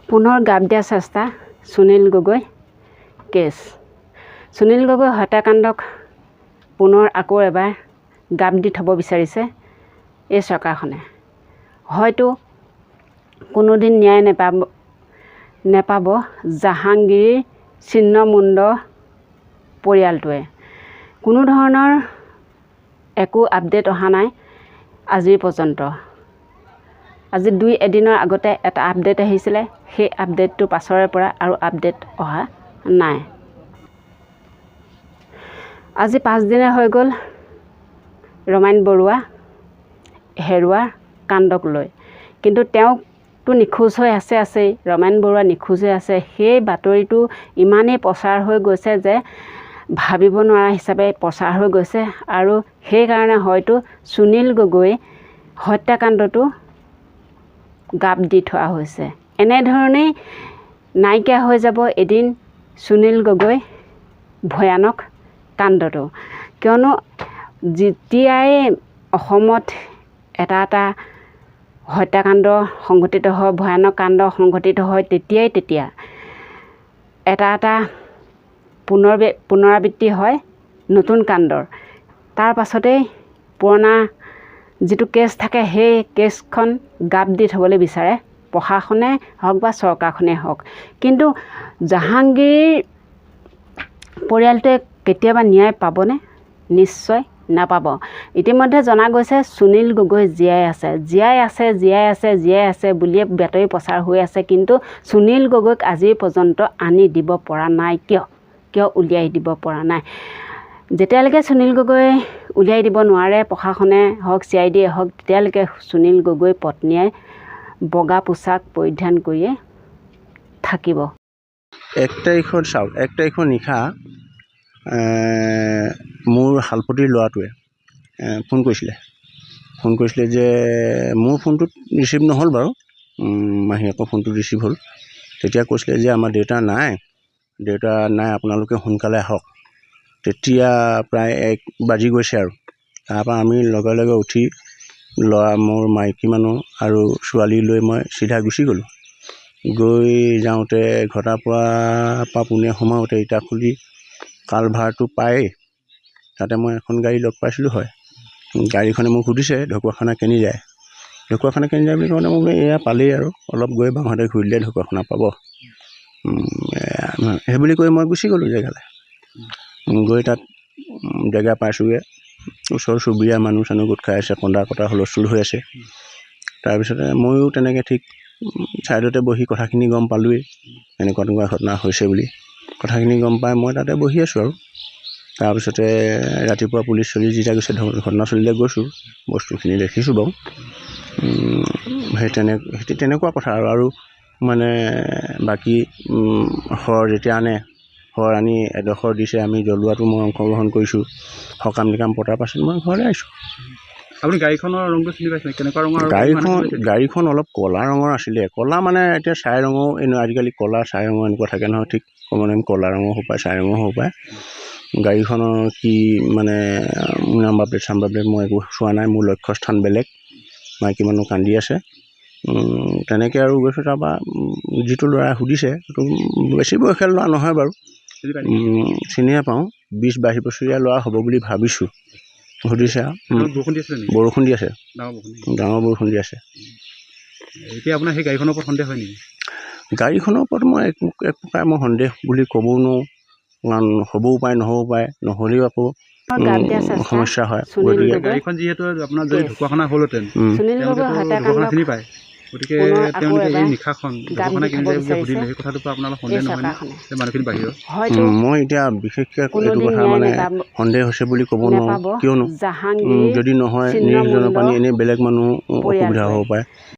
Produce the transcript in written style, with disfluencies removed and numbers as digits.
পুনৰ গাপ দিয়া চেষ্টা সুনীল গগৈ কেছ। সুনীল গগৈ হত্যাকাণ্ডক পুনৰ আকৌ এবাৰ গাপ দি থ'ব বিচাৰিছে এই চৰকাৰখনে। হয়তো কোনোদিন ন্যায় নেপাব জাহাংগীৰ ছিন্নমুণ্ড পৰিয়ালটোৱে। কোনো ধৰণৰ একো আপডেট অহা নাই আজিৰ পৰ্যন্ত। আজি 2 দিনৰ আগতে এটা আপডেট আহিছিলে, সেই আপডেটটোৰ পাছৰে পৰা আৰু আপডেট অহা নাই। আজি 5 দিনে হৈ গ'ল ৰমাইন বৰুৱা হেৰুৱাৰ কাণ্ডক লৈ, কিন্তু তেওঁকতো নিখোজ হৈ আছেই। ৰমাইন বৰুৱা নিখোজ হৈ আছে। সেই বাতৰিটো ইমানেই প্ৰচাৰ হৈ গৈছে যে ভাবিব নোৱাৰা হিচাপে প্ৰচাৰ হৈ গৈছে, আৰু সেইকাৰণে হয়তো সুনীল গগৈ হত্যাকাণ্ডটো গাপ দি থোৱা হৈছে। এনেধৰণেই নাইকিয়া হৈ যাব এদিন সুনীল গগৈ ভয়ানক কাণ্ডটো। কিয়নো যেতিয়াই অসমত এটা হত্যাকাণ্ড সংঘটিত হয়, ভয়ানক কাণ্ড সংঘটিত হয়, তেতিয়া এটা পুনৰাবৃত্তি হয় নতুন কাণ্ডৰ। তাৰ পাছতেই পুৰণা যিটো কেছ থাকে সেই কেছখন গাপ দি থ'বলৈ বিচাৰে প্ৰশাসনে হওক বা চৰকাৰখনেই হওক। কিন্তু জাহাংগীৰ পৰিয়ালটোৱে কেতিয়াবা ন্যায় পাবনে? নিশ্চয় নাপাব। ইতিমধ্যে জনা গৈছে সুনীল গগৈ জীয়াই আছে বুলিয়ে বাতৰি প্ৰচাৰ হৈ আছে, কিন্তু সুনীল গগৈক আজিৰ পৰ্যন্ত আনি দিব পৰা নাই। কিয় উলিয়াই দিব পৰা নাই? যেতিয়ালৈকে সুনীল গগৈ উলিয়াই দিব নোৱাৰে প্ৰশাসনে হওক CID হওক, তেতিয়ালৈকে সুনীল গগৈ পত্নীয়ে বগা পোছাক পৰিধান কৰিয়ে থাকিব। 1 তাৰিখৰ চাওক, 1 তাৰিখৰ নিশা মোৰ শালপতিৰ ল'ৰাটোৱে ফোন কৰিছিলে যে মোৰ ফোনটোত ৰিচিভ নহ'ল বাৰু, মাহীয়েকৰ ফোনটোত ৰিচিভ হ'ল। তেতিয়া কৈছিলে যে আমাৰ দেউতা নাই, আপোনালোকে সোনকালে আহক। তেতিয়া প্ৰায় 1 বাজি গৈছে আৰু তাৰপৰা আমি লগে লগে উঠি মোৰ মাইকী মানুহ আৰু ছোৱালী লৈ মই চিধা গুচি গ'লোঁ। গৈ যাওঁতে ঘটাৰ পৰা পোনে সোমাওঁতে ইটাখুলি কালভাৰটো পায়েই তাতে মই এখন গাড়ী লগ পাইছিলোঁ হয়। গাড়ীখনে মোক সুধিছে ঢকুৱাখানা কেনি যায় বুলি কওঁতে মোক এয়া পালেই আৰু অলপ গৈ বাওঁহাতে ঘূৰি দিলে ঢকুৱাখানা পাব। সেইবুলি কৈ মই গুচি গ'লোঁ জেগালৈ। গৈ তাত জেগা পাইছোঁগৈ। ওচৰ চুবুৰীয়া মানুহ চানুহ গোট খাই আছে, কন্দা কটা হুলস্থুল হৈ আছে। তাৰপিছতে ময়ো তেনেকৈ ঠিক ছাইডতে বহি কথাখিনি গম পালোঁৱেই, এনেকুৱা ঘটনা হৈছে বুলি। কথাখিনি গম পাই মই তাতে বহি আছোঁ আৰু তাৰপিছতে ৰাতিপুৱা পুলিচ চলিচ যেতিয়া গৈছে ঘটনাস্থলীলৈ গৈছোঁ, বস্তুখিনি দেখিছোঁ বাৰু। সেই তেনেকুৱা কথা আৰু মানে বাকী শৰ যেতিয়া আনি এডোখৰ দিছে, আমি জ্বলোৱাটো মই অংশগ্ৰহণ কৰিছোঁ। সকাম নিকাম পতাৰ পাছত মই ঘৰলৈ আহিছোঁ। আপুনি গাড়ীখনৰ ৰংটো চিনি পাইছে? কেনেকুৱা ৰঙৰ? গাড়ীখন অলপ ক'লা ৰঙৰ আছিলে। ক'লা মানে এতিয়া ছাই ৰঙৰ আজিকালি ক'লা ছাই ৰঙৰ এনেকুৱা থাকে নহয়, ঠিক মানে ক'লা ৰঙৰ হ'ব পাৰে, ছাই ৰঙৰ হ'ব পাৰে। গাড়ীখনৰ কি মানে নাম্বাৰ প্লেট মই একো চোৱা নাই, মোৰ লক্ষ্যস্থান বেলেগ। মাইকী মানুহ কান্দি আছে। তেনেকৈ আৰু গৈছোঁ। তাৰপৰা যিটো ল'ৰাই সুধিছে সেইটো বেছি বয়সীয়াল ল'ৰা নহয় বাৰু, চিনিয়ে পাওঁ। 20-22 বছৰীয়া ল'ৰা হ'ব বুলি ভাবিছোঁ। সুধিছে বৰষুণ দি আছে, ডাঙৰ বৰষুণ দি আছে। এতিয়া আপোনাৰ সেই গাড়ীখনৰ ওপৰত সন্দেহ হয় নেকি? গাড়ীখনৰ ওপৰত মই এক প্ৰকাৰ মই সন্দেহ বুলি ক'বও নোৱাৰোঁ, কাৰণ হ'বও পাৰে নহ'বও পাৰে, নহ'লেও আকৌ সমস্যা হয়। গাড়ীখন যিহেতু আপোনাৰ যদি ঢকুৱাখানা হ'লহেঁতেন, ঢকুৱাখানা চিনি পায়, গতিকে তেওঁলোকে এই নিশাখন ঢকুৱাখানা কেনি যায় বুলি সুধিলে সেই কথাটোৰ পৰা আপোনাৰ সন্দেহ নহয় নে মানুহখিনি বাহিৰত? মই এতিয়া বিশেষকৈ এইটো কথা মানে সন্দেহ হৈছে বুলি ক'ব নোৱাৰোঁ, কিয়নো যদি নহয় নিৰ্জনৰ পানী এনেই বেলেগ মানুহ অসুবিধা হ'ব পাৰে।